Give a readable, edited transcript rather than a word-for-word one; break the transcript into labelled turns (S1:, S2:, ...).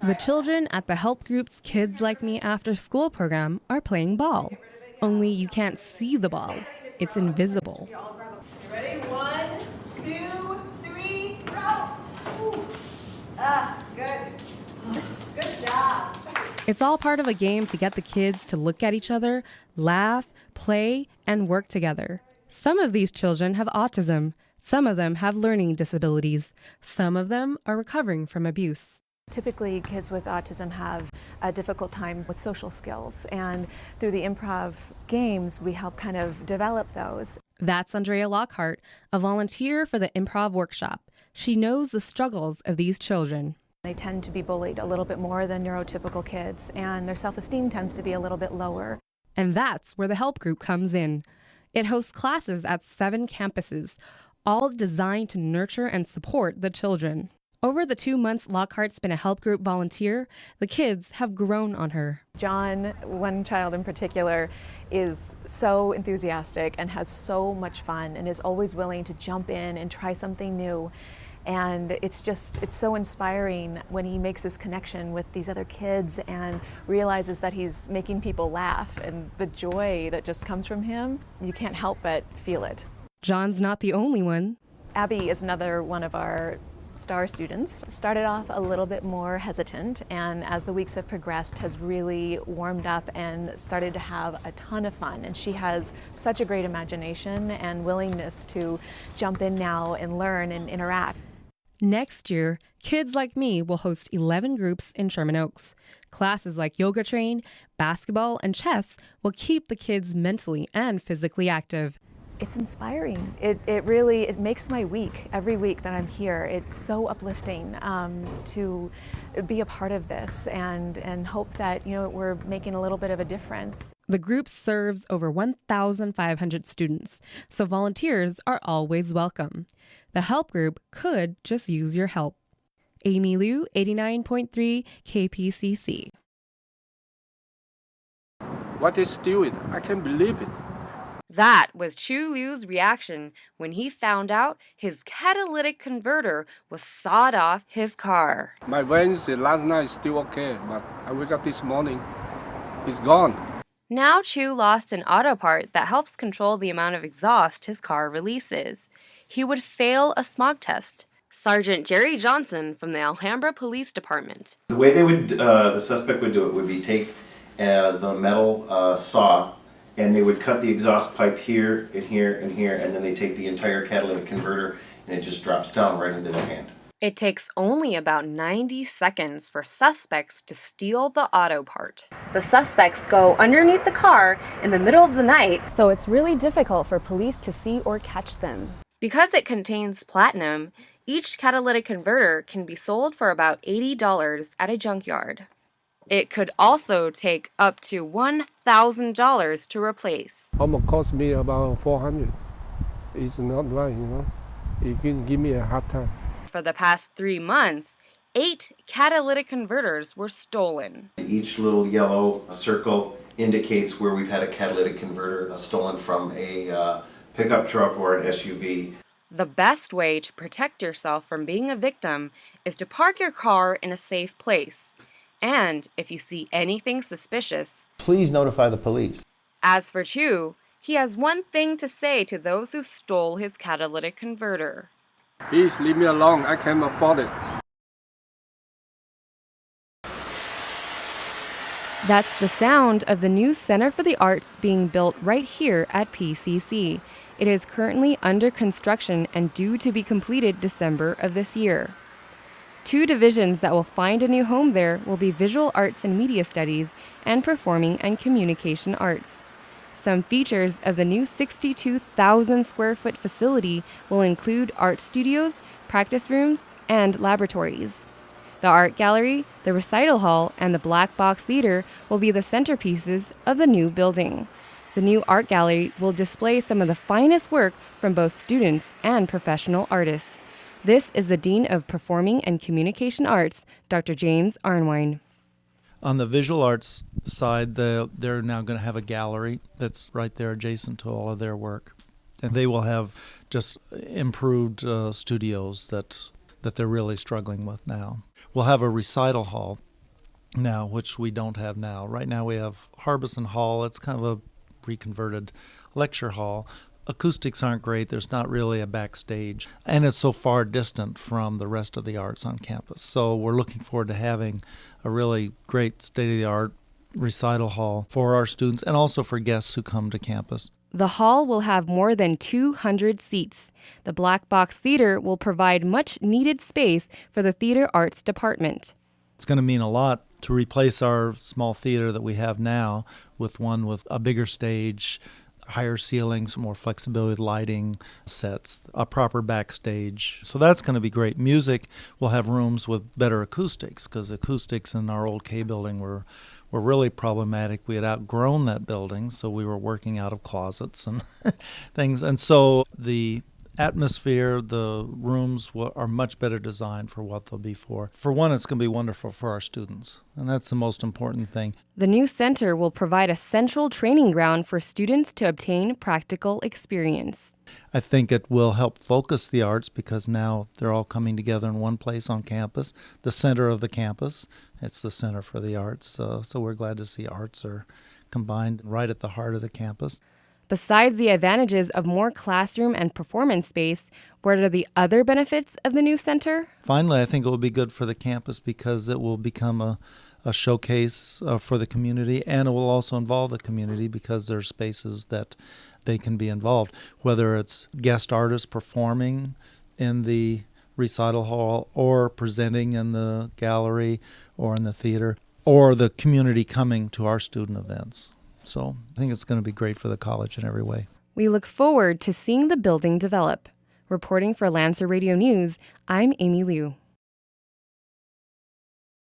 S1: The children at the help group's Kids Like Me After School program are playing ball. Only you can't see the ball. It's invisible.
S2: Ready? 1, 2, 3, go! Ooh. Good. Good job.
S1: It's all part of a game to get the kids to look at each other, laugh, play, and work together. Some of these children have autism. Some of them have learning disabilities. Some of them are recovering from abuse.
S3: Typically, kids with autism have a difficult time with social skills, and through the improv games, we help kind of develop those.
S1: That's Andrea Lockhart, a volunteer for the improv workshop. She knows the struggles of these children.
S3: They tend to be bullied a little bit more than neurotypical kids, and their self-esteem tends to be a little bit lower.
S1: And that's where the help group comes in. It hosts classes at 7 campuses, all designed to nurture and support the children. Over the 2 months Lockhart's been a help group volunteer, the kids have grown on her.
S3: John, one child in particular, is so enthusiastic and has so much fun and is always willing to jump in and try something new. And it's so inspiring when he makes this connection with these other kids and realizes that he's making people laugh, and the joy that just comes from him, you can't help but feel it.
S1: John's not the only one.
S3: Abby is another one of our star students. Started off a little bit more hesitant, and as the weeks have progressed has really warmed up and started to have a ton of fun. And she has such a great imagination and willingness to jump in now and learn and interact.
S1: Next year, Kids Like Me will host 11 groups in Sherman Oaks. Classes like yoga train, basketball, and chess will keep the kids mentally and physically active.
S3: It's inspiring. It really makes my week, every week that I'm here. It's so uplifting to be a part of this and hope that, we're making a little bit of a difference.
S1: The group serves over 1,500 students, so volunteers are always welcome. The help group could just use your help. Amy Lieu, 89.3 KPCC.
S4: What is doing? I can't believe it.
S5: That was Chu Liu's reaction when he found out his catalytic converter was sawed off his car.
S4: My van said last night is still okay, but I wake up this morning, it's gone.
S5: Now Chu lost an auto part that helps control the amount of exhaust his car releases. He would fail a smog test. Sergeant Jerry Johnson from the Alhambra Police Department.
S6: The way the suspect would do it would be take the metal saw, and they would cut the exhaust pipe here and here and here, and then they take the entire catalytic converter and it just drops down right into their hand.
S5: It takes only about 90 seconds for suspects to steal the auto part. The suspects go underneath the car in the middle of the night,
S3: So it's really difficult for police to see or catch them.
S5: Because it contains platinum, each catalytic converter can be sold for about $80 at a junkyard. It could also take up to $1,000 to replace.
S4: Almost cost me about $400. It's not right, It can give me a hard time.
S5: For the past 3 months, 8 catalytic converters were stolen.
S6: Each little yellow circle indicates where we've had a catalytic converter stolen from a pickup truck or an SUV.
S5: The best way to protect yourself from being a victim is to park your car in a safe place. And if you see anything suspicious,
S6: Please notify the police.
S5: as for Chu, he has one thing to say to those who stole his catalytic converter.
S4: Please leave me alone, I can't afford it.
S1: That's the sound of the new Center for the Arts being built right here at PCC. It is currently under construction and due to be completed December of this year. 2 divisions that will find a new home there will be Visual Arts and Media Studies and Performing and Communication Arts. Some features of the new 62,000 square foot facility will include art studios, practice rooms, and laboratories. The art gallery, the recital hall, and the black box theater will be the centerpieces of the new building. The new art gallery will display some of the finest work from both students and professional artists. This is the Dean of Performing and Communication Arts, Dr. James Arnwine.
S7: On the visual arts side, they're now going to have a gallery that's right there adjacent to all of their work. And they will have just improved studios that they're really struggling with now. We'll have a recital hall now, which we don't have now. Right now we have Harbison Hall. It's kind of a reconverted lecture hall. Acoustics aren't great. There's not really a backstage. And it's so far distant from the rest of the arts on campus. So we're looking forward to having a really great state-of-the-art recital hall for our students and also for guests who come to campus.
S1: The hall will have more than 200 seats. The Black Box Theater will provide much needed space for the theater arts department.
S7: It's going to mean a lot to replace our small theater that we have now with one with a bigger stage, higher ceilings, more flexibility, lighting sets, a proper backstage. So that's going to be great. Music will have rooms with better acoustics because acoustics in our old K building were really problematic. We had outgrown that building, so we were working out of closets and things. And so the atmosphere, the rooms are much better designed for what they'll be for. For one, it's going to be wonderful for our students, and that's the most important thing.
S1: The new center will provide a central training ground for students to obtain practical experience.
S7: I think it will help focus the arts because now they're all coming together in one place on campus, the center of the campus. It's the center for the arts, so we're glad to see arts are combined right at the heart of the campus.
S1: Besides the advantages of more classroom and performance space, what are the other benefits of the new center?
S7: Finally, I think it will be good for the campus because it will become a showcase for the community, and it will also involve the community because there are spaces that they can be involved, whether it's guest artists performing in the recital hall or presenting in the gallery or in the theater, or the community coming to our student events. So I think it's going to be great for the college in every way.
S1: We look forward to seeing the building develop. Reporting for Lancer Radio News, I'm Amy Lieu.